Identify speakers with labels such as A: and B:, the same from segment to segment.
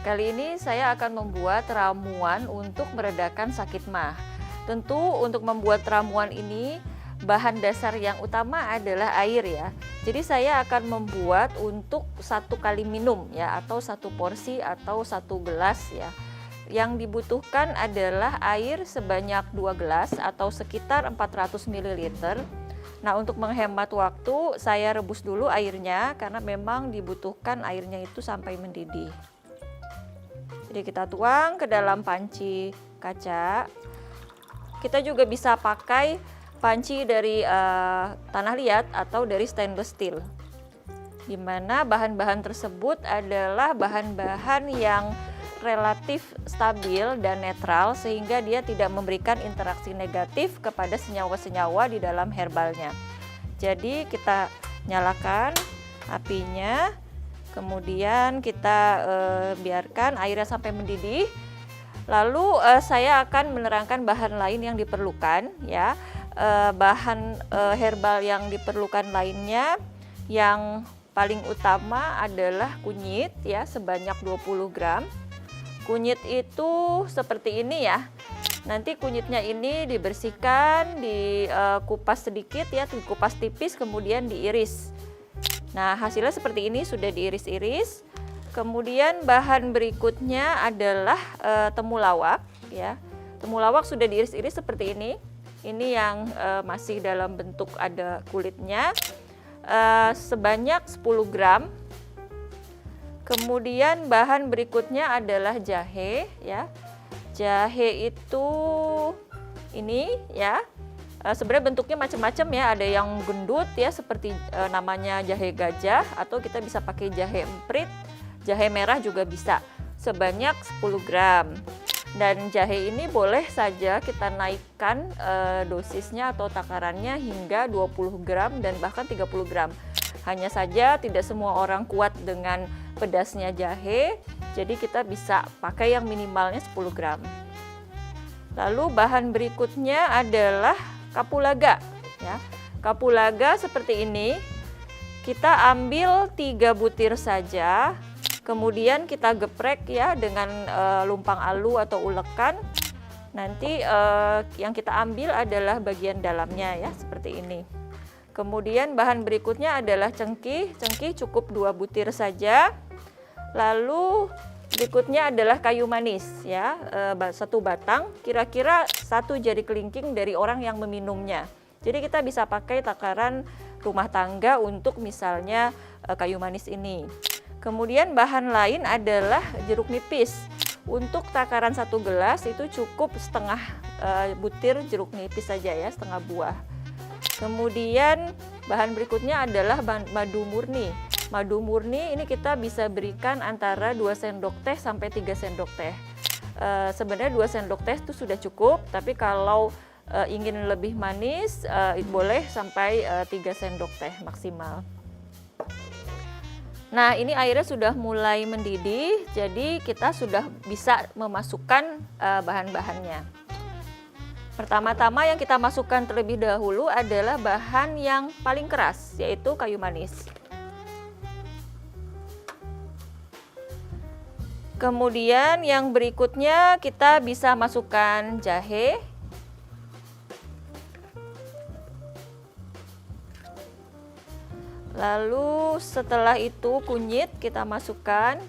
A: Kali ini saya akan membuat ramuan untuk meredakan sakit MAH. Tentu untuk membuat ramuan ini bahan dasar yang utama adalah air ya. Jadi saya akan membuat untuk 1 kali minum ya, atau 1 porsi atau 1 gelas ya. Yang dibutuhkan adalah air sebanyak 2 gelas atau sekitar 400 ml. Nah, untuk menghemat waktu saya rebus dulu airnya karena memang dibutuhkan airnya itu sampai mendidih. Jadi kita tuang ke dalam panci kaca. Kita juga bisa pakai panci dari tanah liat atau dari stainless steel, di mana bahan-bahan tersebut adalah bahan-bahan yang relatif stabil dan netral sehingga dia tidak memberikan interaksi negatif kepada senyawa-senyawa di dalam herbalnya. Jadi kita nyalakan apinya, kemudian kita biarkan airnya sampai mendidih. Lalu saya akan menerangkan bahan lain yang diperlukan ya. Bahan herbal yang diperlukan lainnya yang paling utama adalah kunyit ya, sebanyak 20 gram. Kunyit itu seperti ini ya. Nanti kunyitnya ini dibersihkan, dikupas sedikit ya, dikupas tipis kemudian diiris. Nah, hasilnya seperti ini, sudah diiris-iris. Kemudian bahan berikutnya adalah temulawak ya. Temulawak sudah diiris-iris seperti ini. Ini yang masih dalam bentuk ada kulitnya, sebanyak 10 gram. Kemudian bahan berikutnya adalah jahe ya. Jahe itu ini ya. Sebenarnya bentuknya macam-macam ya, ada yang gendut ya seperti namanya jahe gajah, atau kita bisa pakai jahe emprit, jahe merah juga bisa, sebanyak 10 gram. Dan jahe ini boleh saja kita naikkan dosisnya atau takarannya hingga 20 gram dan bahkan 30 gram. Hanya saja tidak semua orang kuat dengan pedasnya jahe, jadi kita bisa pakai yang minimalnya 10 gram. Lalu bahan berikutnya adalah kapulaga ya. Kapulaga seperti ini, kita ambil 3 butir saja. Kemudian kita geprek ya dengan lumpang alu atau ulekan. Nanti yang kita ambil adalah bagian dalamnya ya, seperti ini. Kemudian bahan berikutnya adalah cengkih. Cengkih cukup 2 butir saja. Lalu berikutnya adalah kayu manis ya, 1 batang, kira-kira 1 jari kelingking dari orang yang meminumnya. Jadi kita bisa pakai takaran rumah tangga untuk misalnya kayu manis ini. Kemudian bahan lain adalah jeruk nipis. Untuk takaran 1 gelas itu cukup setengah butir jeruk nipis saja ya, setengah buah. Kemudian bahan berikutnya adalah madu murni. Madu murni ini kita bisa berikan antara 2 sendok teh sampai 3 sendok teh. Sebenarnya 2 sendok teh itu sudah cukup, tapi kalau ingin lebih manis boleh sampai 3 sendok teh maksimal. Nah, ini airnya sudah mulai mendidih, jadi kita sudah bisa memasukkan bahan-bahannya. Pertama-tama yang kita masukkan terlebih dahulu adalah bahan yang paling keras, yaitu kayu manis. Kemudian yang berikutnya kita bisa masukkan jahe. Lalu setelah itu kunyit kita masukkan.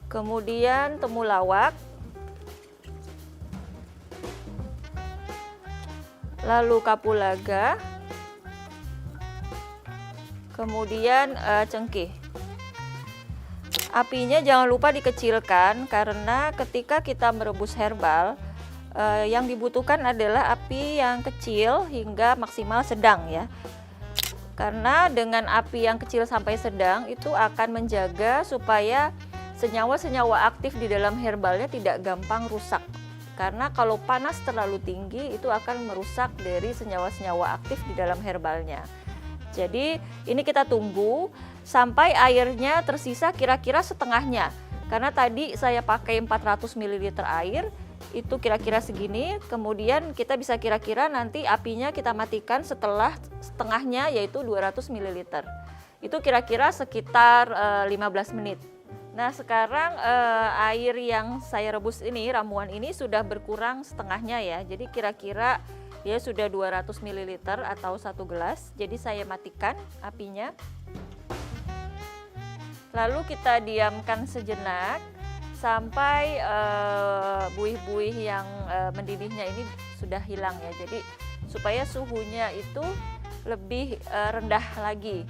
A: Kemudian temulawak. Lalu kapulaga. Kemudian cengkih. Apinya jangan lupa dikecilkan karena ketika kita merebus herbal, yang dibutuhkan adalah api yang kecil hingga maksimal sedang ya. Karena dengan api yang kecil sampai sedang itu akan menjaga supaya senyawa-senyawa aktif di dalam herbalnya tidak gampang rusak. Karena kalau panas terlalu tinggi itu akan merusak dari senyawa-senyawa aktif di dalam herbalnya. Jadi ini kita tunggu sampai airnya tersisa kira-kira setengahnya. Karena tadi saya pakai 400 ml air, itu kira-kira segini. Kemudian kita bisa kira-kira nanti apinya kita matikan setelah setengahnya, yaitu 200 ml. Itu kira-kira sekitar 15 menit. Nah sekarang air yang saya rebus ini, ramuan ini sudah berkurang setengahnya ya. Jadi kira-kira dia sudah 200 ml atau 1 gelas. Jadi saya matikan apinya. Lalu kita diamkan sejenak sampai buih-buih yang mendidihnya ini sudah hilang ya. Jadi supaya suhunya itu lebih rendah lagi.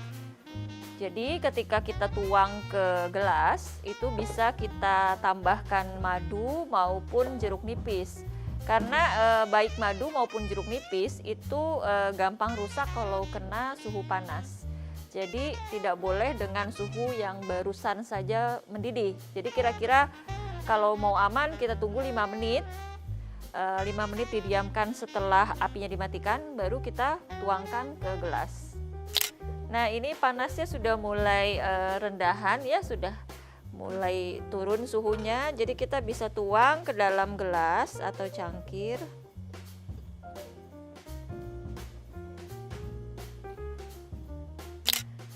A: Jadi ketika kita tuang ke gelas itu bisa kita tambahkan madu maupun jeruk nipis. Karena baik madu maupun jeruk nipis itu gampang rusak kalau kena suhu panas. Jadi tidak boleh dengan suhu yang barusan saja mendidih. Jadi kira-kira kalau mau aman kita tunggu 5 menit. 5 menit didiamkan setelah apinya dimatikan, baru kita tuangkan ke gelas. Nah ini panasnya sudah mulai rendahan ya, sudah mulai turun suhunya. Jadi kita bisa tuang ke dalam gelas atau cangkir.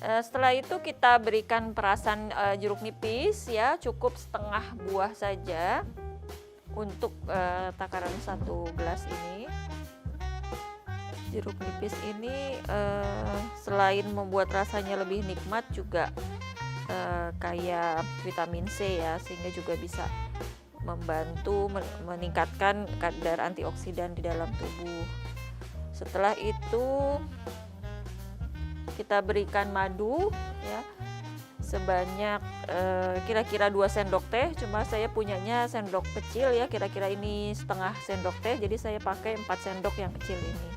A: Setelah itu kita berikan perasan jeruk nipis ya, cukup setengah buah saja untuk takaran 1 gelas ini. Jeruk nipis ini selain membuat rasanya lebih nikmat juga kaya vitamin C ya, sehingga juga bisa membantu meningkatkan kadar antioksidan di dalam tubuh. Setelah itu kita berikan madu ya sebanyak kira-kira 2 sendok teh, cuma saya punyanya sendok kecil ya, kira-kira ini setengah sendok teh, jadi saya pakai 4 sendok yang kecil ini.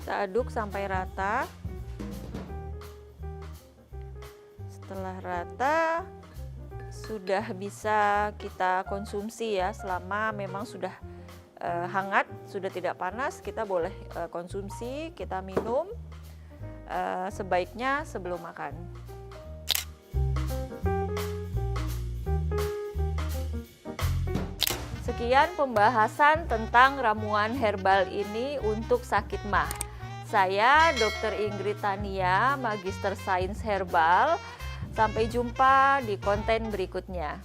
A: Kita aduk sampai rata. Setelah rata sudah bisa kita konsumsi ya, selama memang sudah hangat, sudah tidak panas, kita boleh konsumsi, kita minum sebaiknya sebelum makan. Sekian pembahasan tentang ramuan herbal ini untuk sakit mah. Saya Dr. Ingrid Tania, Magister Sains Herbal. Sampai jumpa di konten berikutnya.